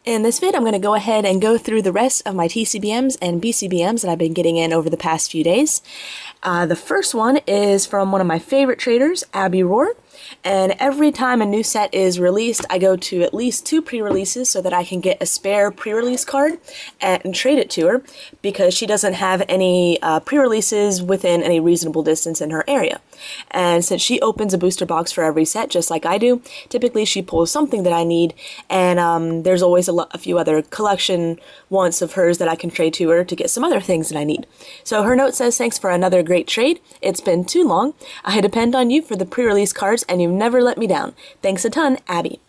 In this vid, I'm going to go ahead and go through the rest of my TCBMs and BCBMs that I've been getting in over the past few days. The first one is from one of my favorite traders, abiroar. And every time a new set is released, I go to at least 2 pre-releases so that I can get a spare pre-release card and trade it to her, because she doesn't have any pre-releases within any reasonable distance in her area. And since she opens a booster box for every set, just like I do, typically she pulls something that I need, and there's always a few other collection wants of hers that I can trade to her to get some other things that I need. So her note says, "Thanks for another great trade. It's been too long. I depend on you for the pre-release cards, and you've never let me down. Thanks a ton, Abby."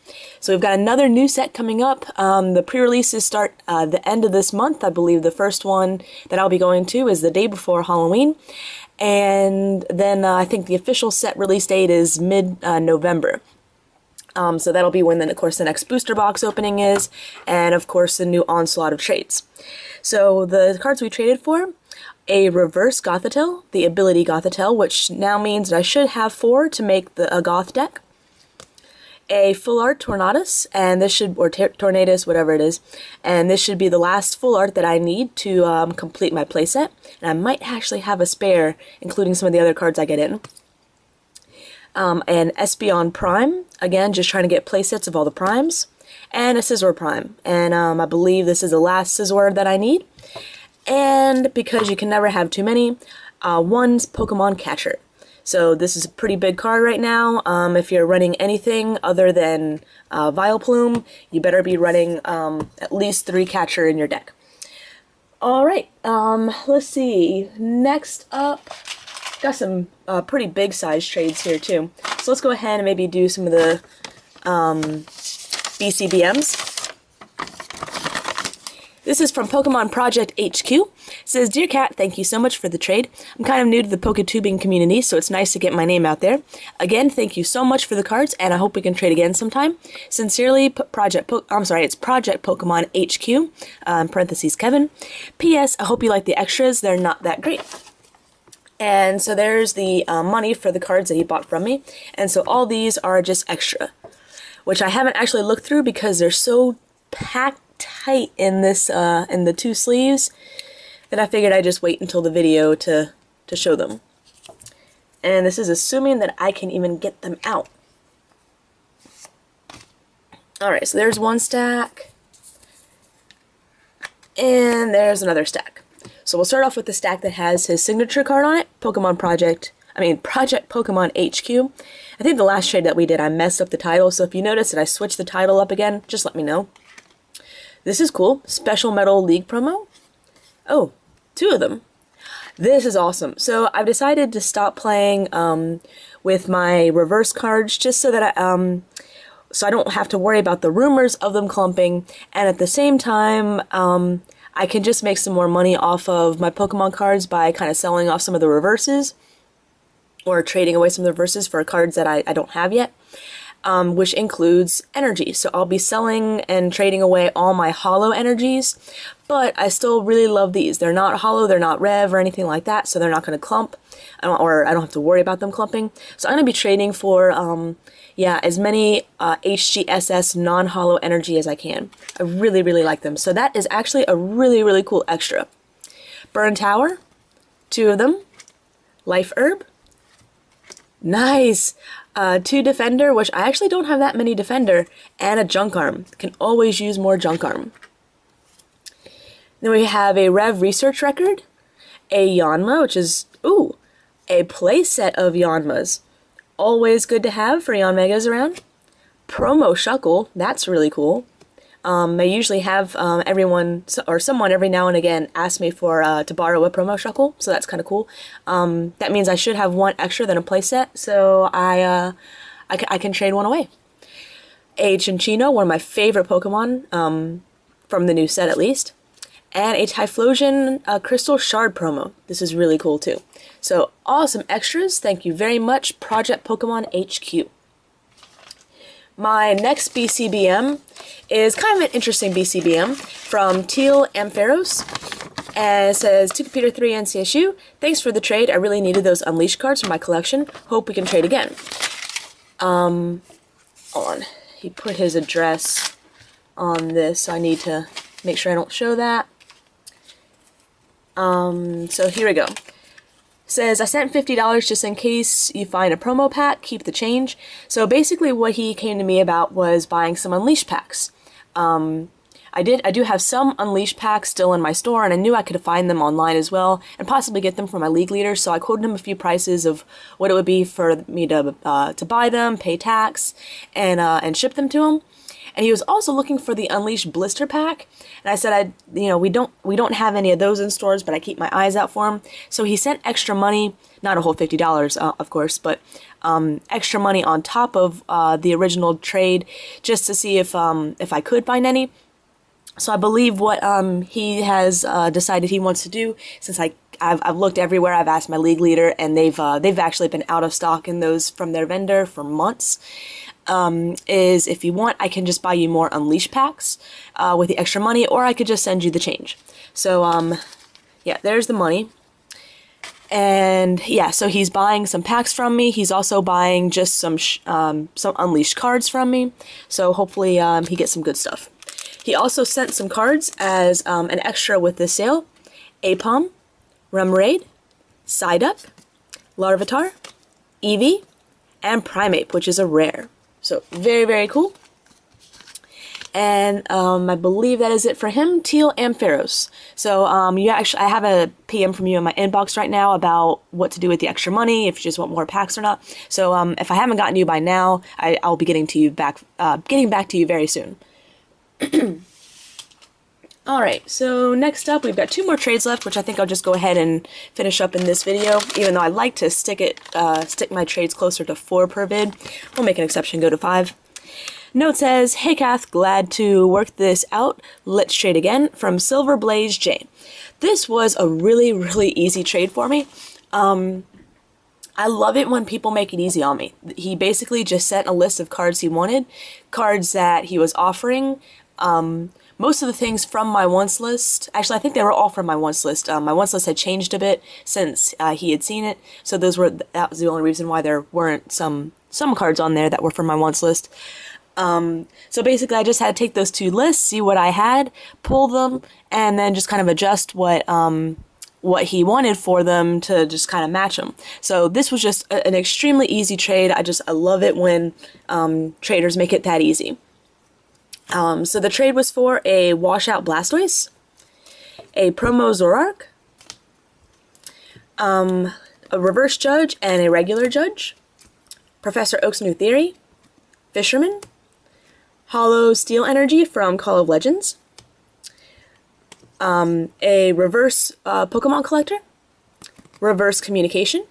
So we've got another new set coming up. The pre-releases start the end of this month. I believe the first one that I'll be going to is the day before Halloween. And then I think the official set release date is mid-November. So that'll be when, then, of course, the next booster box opening is, and, of course, the new onslaught of trades. So the cards we traded for: a reverse Gothitelle, the ability Gothitelle, which now means that I should have 4 to make a Goth deck. A full art Tornadus, and this should, or Tornadus, whatever it is, and this should be the last full art that I need to complete my playset. And I might actually have a spare, including some of the other cards I get in. An Espeon Prime, again, just trying to get playsets of all the primes. And a Scizor Prime, and I believe this is the last Scizor that I need. And because you can never have too many, one Pokemon Catcher. So this is a pretty big card right now. If you're running anything other than Vileplume, you better be running at least 3 Catcher in your deck. Alright, let's see. Next up, got some pretty big size trades here too. So let's go ahead and maybe do some of the BCBMs. This is from Pokemon Project HQ. It says, "Dear Cat, thank you so much for the trade. I'm kind of new to the Poketubing community, so it's nice to get my name out there. Again, thank you so much for the cards, and I hope we can trade again sometime. Sincerely, Project Pokemon HQ, parentheses Kevin. P.S. I hope you like the extras. They're not that great." And so there's the money for the cards that he bought from me. And so all these are just extra, which I haven't actually looked through because they're so packed tight in this in the 2 sleeves that I figured I'd just wait until the video to show them. And this is assuming that I can even get them out. Alright, so there's one stack, and there's another stack. So we'll start off with the stack that has his signature card on it, Project Pokemon HQ. I think the last trade that we did, I messed up the title, so if you notice that I switched the title up again, just let me know. This is cool. Special Metal League promo. Oh, 2 of them. This is awesome. So I've decided to stop playing with my reverse cards just so that so I don't have to worry about the rumors of them clumping, and at the same time I can just make some more money off of my Pokemon cards by kind of selling off some of the reverses or trading away some of the reverses for cards that I don't have yet. Which includes energy. So I'll be selling and trading away all my hollow energies, but I still really love these. They're not hollow, they're not rev or anything like that, so they're not going to clump, or I don't have to worry about them clumping. So I'm going to be trading for, as many HGSS non-hollow energy as I can. I really, really like them. So that is actually a really, really cool extra. Burn Tower, 2 of them. Life Herb, nice. 2 Defender, which I actually don't have that many Defender, and a Junk Arm. Can always use more Junk Arm. Then we have a Rev Research Record, a Yanma, which is, a playset of Yanmas. Always good to have for Yanmegas around. Promo Shuckle, that's really cool. I usually have everyone, or someone every now and again, ask me to borrow a Promo Shuckle, so that's kind of cool. That means I should have 1 extra than a playset, so I can trade 1 away. A Chinchino, one of my favorite Pokemon, from the new set at least. And a Typhlosion Crystal Shard promo. This is really cool too. So awesome extras. Thank you very much, Project Pokemon HQ. My next BCBM is kind of an interesting BCBM from tealampharos. And it says, "To Computer 3 NCSU, thanks for the trade. I really needed those Unleashed cards for my collection. Hope we can trade again." Hold on. He put his address on this, so I need to make sure I don't show that. So here we go. Says, I sent $50 just in case you find a promo pack, keep the change. So basically what he came to me about was buying some Unleashed packs. I do have some Unleashed packs still in my store, and I knew I could find them online as well, and possibly get them from my league leader, so I quoted him a few prices of what it would be for me to buy them, pay tax, and ship them to him. And he was also looking for the Unleashed blister pack, and I said, we don't have any of those in stores, but I keep my eyes out for them. So he sent extra money, not a whole $50, of course, but extra money on top of the original trade, just to see if I could find any. So I believe what he has decided he wants to do, since I've looked everywhere, I've asked my league leader, and they've actually been out of stock in those from their vendor for months. Is if you want, I can just buy you more Unleashed packs with the extra money, or I could just send you the change. So yeah, there's the money. And yeah, so he's buying some packs from me. He's also buying just some Unleashed cards from me. So hopefully he gets some good stuff. He also sent some cards as an extra with this sale. Apom, Rumraid, Psyduck, Larvitar, Eevee, and Primeape, which is a rare. So very, very cool. And I believe that is it for him. tealampharos. So I have a PM from you in my inbox right now about what to do with the extra money, if you just want more packs or not. So if I haven't gotten to you by now, I'll be getting back to you very soon. Alright, so next up we've got 2 more trades left, which I think I'll just go ahead and finish up in this video, even though I like to stick my trades closer to 4 per vid. We'll make an exception, go to 5. Note says, hey Kath, glad to work this out. Let's trade again, from silverblazej. This was a really, really easy trade for me. I love it when people make it easy on me. He basically just sent a list of cards he wanted, cards that he was offering. Most of the things from my once list, actually I think they were all from my once list. My once list had changed a bit since he had seen it, so that was the only reason why there weren't some cards on there that were from my once list. So basically I just had to take those 2 lists, see what I had, pull them, and then just kind of adjust what he wanted for them to just kind of match them. So this was just an extremely easy trade. I love it when traders make it that easy. So the trade was for a washout Blastoise, a promo Zoroark, a reverse Judge and a regular Judge, Professor Oak's New Theory, Fisherman, Hollow Steel Energy from Call of Legends, a reverse Pokemon Collector, reverse Communication,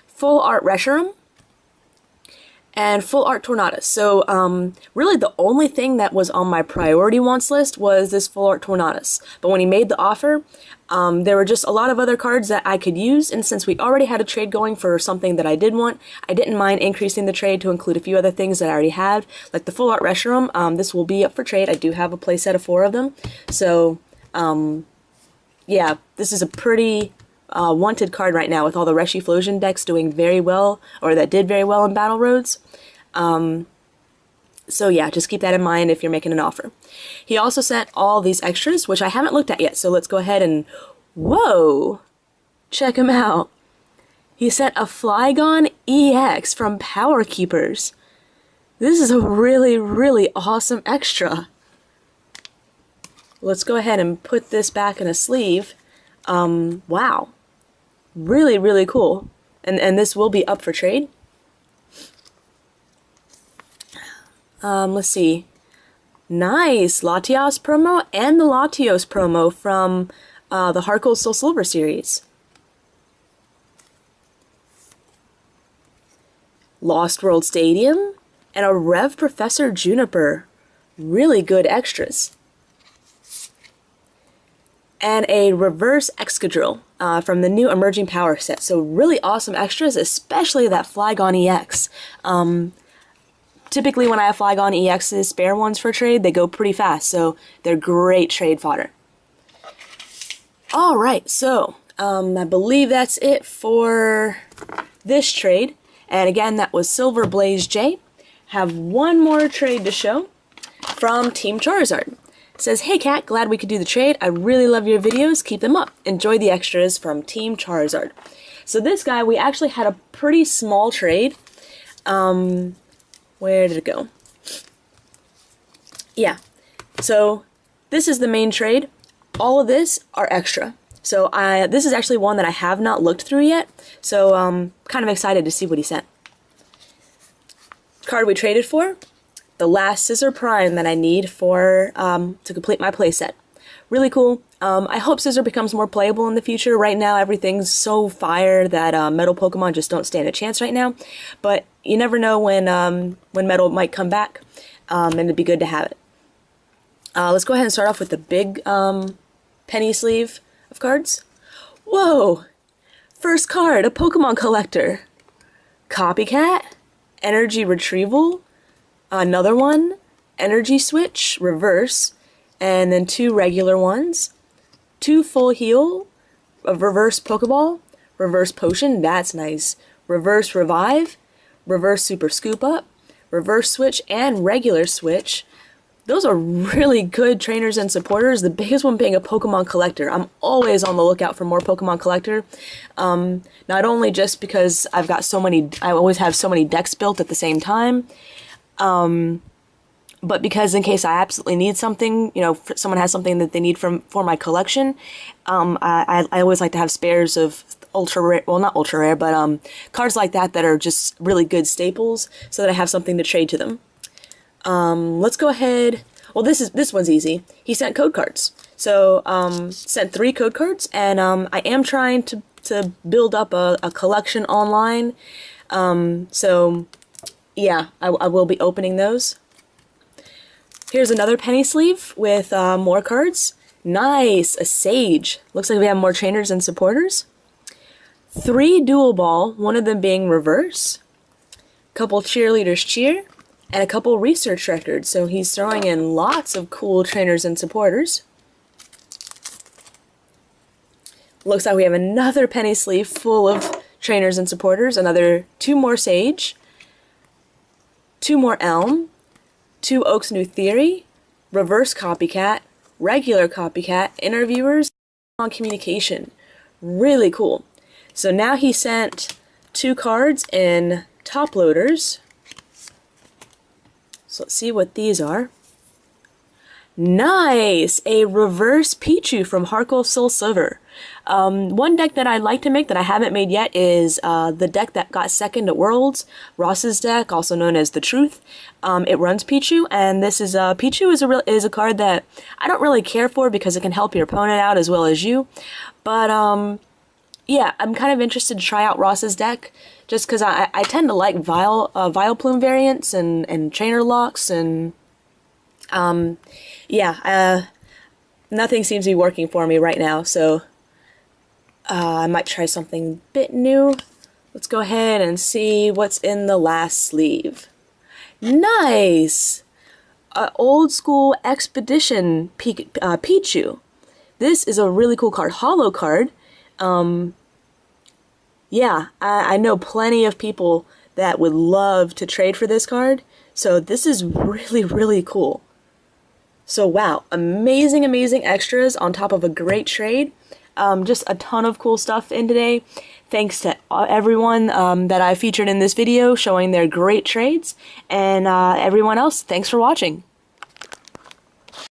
full art Reshiram, and full art Tornadus. So really the only thing that was on my priority wants list was this full art Tornadus. But when he made the offer, there were just a lot of other cards that I could use, and since we already had a trade going for something that I did want, I didn't mind increasing the trade to include a few other things that I already had, like the full art Reshiram. This will be up for trade. I do have a playset of 4 of them. So yeah, this is a pretty wanted card right now with all the Reshiflosion decks doing very well, or that did very well in Battle Roads. So yeah, just keep that in mind if you're making an offer. He also sent all these extras, which I haven't looked at yet, so let's go ahead and... Whoa! Check him out. He sent a Flygon EX from Power Keepers. This is a really, really awesome extra. Let's go ahead and put this back in a sleeve. Wow. Really, really cool. And this will be up for trade. Let's see. Nice! Latios promo and the Latios promo from the Heart Soul Silver series. Lost World Stadium and a Rev Professor Juniper. Really good extras. And a reverse Excadrill from the new Emerging Power set. So really awesome extras, especially that Flygon EX. Typically when I have Flygon EXs, spare ones for trade, they go pretty fast, so they're great trade fodder. Alright, so I believe that's it for this trade. And again, that was silverblazej. Have one more trade to show. from TeamCharizard. It says, "Hey Kat, glad we could do the trade. I really love your videos. Keep them up. Enjoy the extras from TeamCharizard." So this guy, we actually had a pretty small trade. Where did it go? Yeah. So this is the main trade. All of this are extra. So this is actually one that I have not looked through yet. So kind of excited to see what he sent. Card we traded for, the last Scissor Prime that I need for to complete my playset. Really cool. I hope Scissor becomes more playable in the future. Right now everything's so fire that Metal Pokemon just don't stand a chance right now. But you never know when Metal might come back, and it'd be good to have it. Let's go ahead and start off with the big penny sleeve of cards. Whoa! First card, a Pokemon collector. Copycat, Energy Retrieval, another one, Energy Switch, Reverse, and then 2 regular ones, 2 Full Heal, a Reverse Pokeball, Reverse Potion, that's nice, Reverse Revive, Reverse Super Scoop Up, Reverse Switch, and Regular Switch. Those are really good trainers and supporters, the biggest one being a Pokemon collector. I'm always on the lookout for more Pokemon collector. Not only just because I always have so many decks built at the same time, but because in case I absolutely need something, someone has something that they need for my collection, I always like to have spares of ultra rare, well not ultra rare, but cards like that are just really good staples so that I have something to trade to them. Let's go ahead. Well, this one's easy. He sent code cards. So, sent 3 code cards, and I am trying to build up a collection online. So, yeah, I will be opening those. Here's another penny sleeve with more cards. Nice! A Sage. Looks like we have more trainers and supporters. 3 Dual Ball, one of them being Reverse. Couple Cheerleaders Cheer. And a couple research records, so he's throwing in lots of cool trainers and supporters. Looks like we have another penny sleeve full of trainers and supporters, 2 more Sage, 2 more Elm, 2 Oak's New Theory, Reverse Copycat, Regular Copycat, Interviewers, on Communication. Really cool. So now he sent 2 cards in Top Loaders. So let's see what these are. Nice! A Reverse Pichu from Harkle Soul Silver. One deck that I'd like to make that I haven't made yet is the deck that got second at Worlds, Ross's deck, also known as The Truth. It runs Pichu, and this is Pichu is a card that I don't really care for because it can help your opponent out as well as you. But yeah, I'm kind of interested to try out Ross's deck, just because I tend to like Vileplume variants and Trainer Locks, and yeah, nothing seems to be working for me right now, so I might try something a bit new. Let's go ahead and see what's in the last sleeve. Nice! Old School Expedition Pichu. This is a really cool card, holo card. Yeah, I know plenty of people that would love to trade for this card, so this is really, really cool. So wow, amazing, amazing extras on top of a great trade. Just a ton of cool stuff in today. Thanks to everyone that I featured in this video showing their great trades, and everyone else, thanks for watching.